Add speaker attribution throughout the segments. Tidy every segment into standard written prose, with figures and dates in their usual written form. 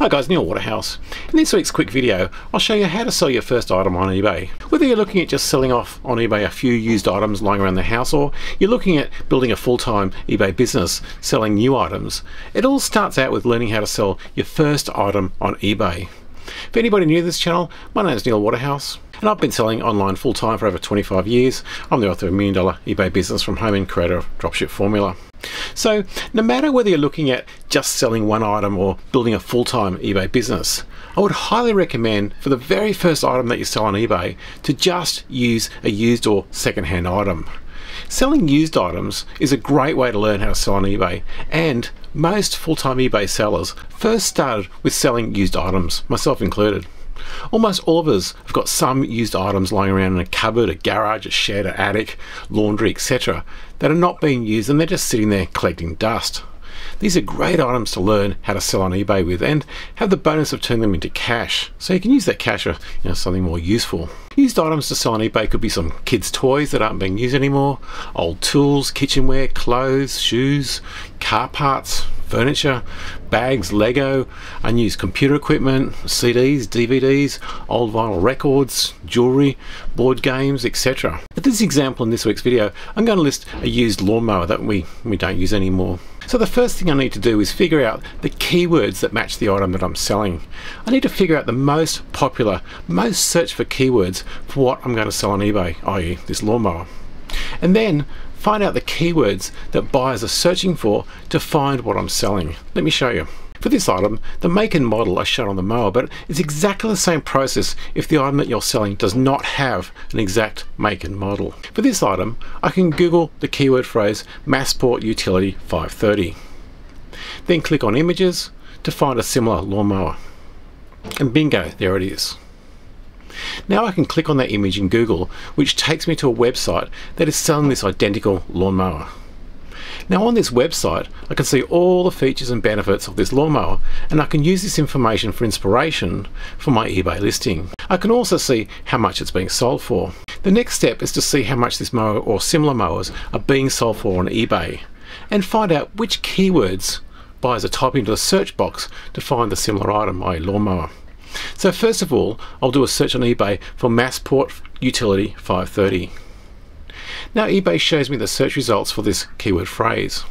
Speaker 1: Hi guys, Neil Waterhouse. In this week's quick video, I'll show you how to sell your first item on eBay. Whether you're looking at just selling off on eBay a few used items lying around the house, or you're looking at building a full-time eBay business selling new items, it all starts out with learning how to sell your first item on eBay. For anybody new to this channel, my name is Neil Waterhouse, and I've been selling online full-time for over 25 years. I'm the author of $1 Million eBay Business from Home and creator of Dropship Formula. So no matter whether you're looking at just selling one item or building a full-time eBay business, I would highly recommend for the very first item that you sell on eBay to just use a used or second-hand item. Selling used items is a great way to learn how to sell on eBay, and most full-time eBay sellers first started with selling used items, myself included. Almost all of us have got some used items lying around in a cupboard, a garage, a shed, an attic, laundry, etc. that are not being used and they're just sitting there collecting dust. These are great items to learn how to sell on eBay with and have the bonus of turning them into cash, so you can use that cash for something more useful. Used items to sell on eBay could be some kids' toys that aren't being used anymore, old tools, kitchenware, clothes, shoes, car parts, furniture, bags, Lego, unused computer equipment, CDs, DVDs, old vinyl records, jewelry, board games, etc. For this example in this week's video, I'm going to list a used lawnmower that we don't use anymore. So the first thing I need to do is figure out the keywords that match the item that I'm selling. I need to figure out the most popular, most searched for keywords for what I'm going to sell on eBay, i.e. this lawnmower. And then find out the keywords that buyers are searching for to find what I'm selling. Let me show you. For this item, the make and model I showed on the mower, but it's exactly the same process if the item that you're selling does not have an exact make and model. For this item, I can Google the keyword phrase Massport Utility 530. Then click on images to find a similar lawnmower. And bingo, there it is. Now I can click on that image in Google, which takes me to a website that is selling this identical lawnmower. Now on this website, I can see all the features and benefits of this lawnmower, and I can use this information for inspiration for my eBay listing. I can also see how much it's being sold for. The next step is to see how much this mower or similar mowers are being sold for on eBay, and find out which keywords buyers are typing into the search box to find the similar item, i.e. lawnmower. So first of all, I'll do a search on eBay for Massport Utility 530. Now eBay shows me the search results for this keyword phrase.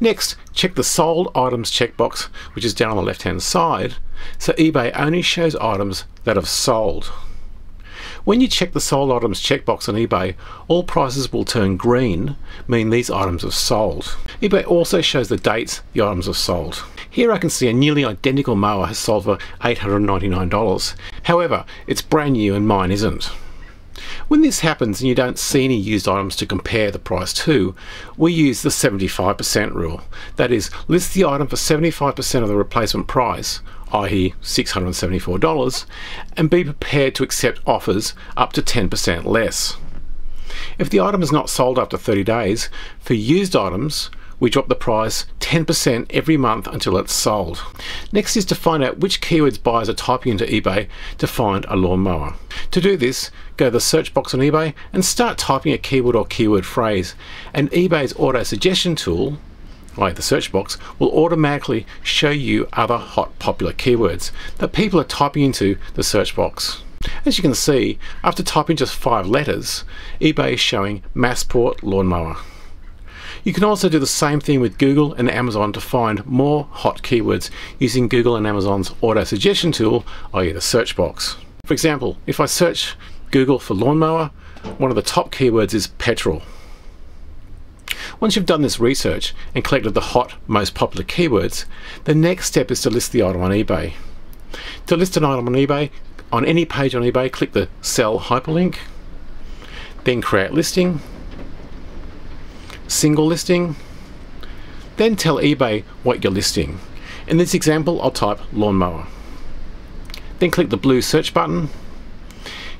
Speaker 1: Next, check the sold items checkbox, which is down on the left hand side, so eBay only shows items that have sold. When you check the sold items checkbox on eBay, all prices will turn green, meaning these items have sold. eBay also shows the dates the items have sold. Here I can see a nearly identical mower has sold for $899. However, it's brand new and mine isn't. When this happens and you don't see any used items to compare the price to, we use the 75% rule. That is, list the item for 75% of the replacement price, i.e. $674, and be prepared to accept offers up to 10% less. If the item is not sold after 30 days, for used items, we drop the price 10% every month until it's sold. Next is to find out which keywords buyers are typing into eBay to find a lawnmower. To do this, go to the search box on eBay and start typing a keyword or keyword phrase, and eBay's auto suggestion tool, like the search box, will automatically show you other hot popular keywords that people are typing into the search box. As you can see, after typing just 5 letters, eBay is showing Massport lawnmower. You can also do the same thing with Google and Amazon to find more hot keywords using Google and Amazon's auto suggestion tool, i.e. the search box. For example, if I search Google for lawnmower, one of the top keywords is petrol. Once you've done this research and collected the hot, most popular keywords, the next step is to list the item on eBay. To list an item on eBay, on any page on eBay, click the Sell hyperlink, then Create Listing, Single Listing, then tell eBay what you're listing. In this example, I'll type lawnmower. Then click the blue search button.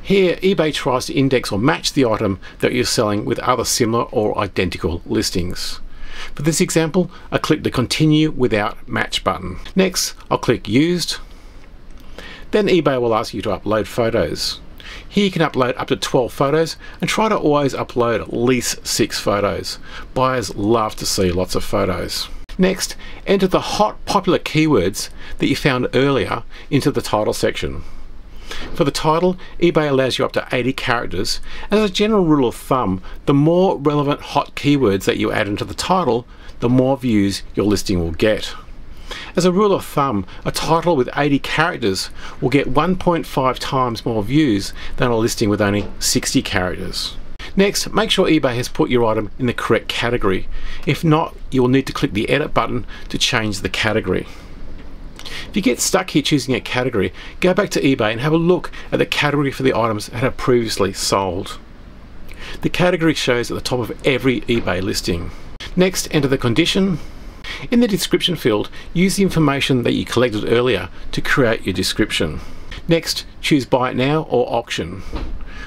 Speaker 1: Here, eBay tries to index or match the item that you're selling with other similar or identical listings. For this example, I click the Continue Without Match button. Next, I'll click Used. Then eBay will ask you to upload photos. Here you can upload up to 12 photos and try to always upload at least 6 photos. Buyers love to see lots of photos. Next, enter the hot popular keywords that you found earlier into the title section. For the title, eBay allows you up to 80 characters. As a general rule of thumb, the more relevant hot keywords that you add into the title, the more views your listing will get. As a rule of thumb, a title with 80 characters will get 1.5 times more views than a listing with only 60 characters. Next, make sure eBay has put your item in the correct category. If not, you will need to click the edit button to change the category. If you get stuck here choosing a category, go back to eBay and have a look at the category for the items that have previously sold. The category shows at the top of every eBay listing. Next, enter the condition. In the description field, use the information that you collected earlier to create your description. Next, choose Buy It Now or Auction.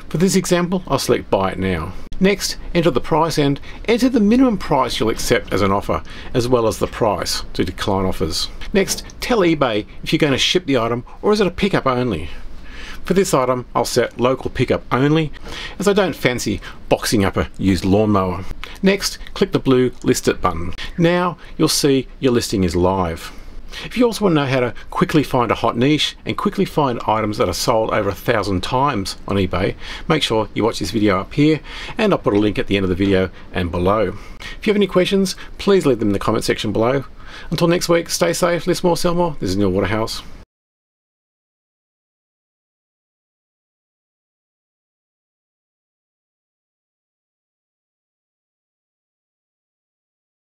Speaker 1: For this example, I'll select Buy It Now. Next, enter the price and enter the minimum price you'll accept as an offer, as well as the price to decline offers. Next, tell eBay if you're going to ship the item or is it a pickup only. For this item, I'll set local pickup only, as I don't fancy boxing up a used lawnmower. Next, click the blue List It button. Now you'll see your listing is live. If you also want to know how to quickly find a hot niche and quickly find items that are sold over 1,000 times on eBay, make sure you watch this video up here, and I'll put a link at the end of the video and below. If you have any questions, please leave them in the comment section below. Until next week, stay safe, list more, sell more. This is Neil Waterhouse.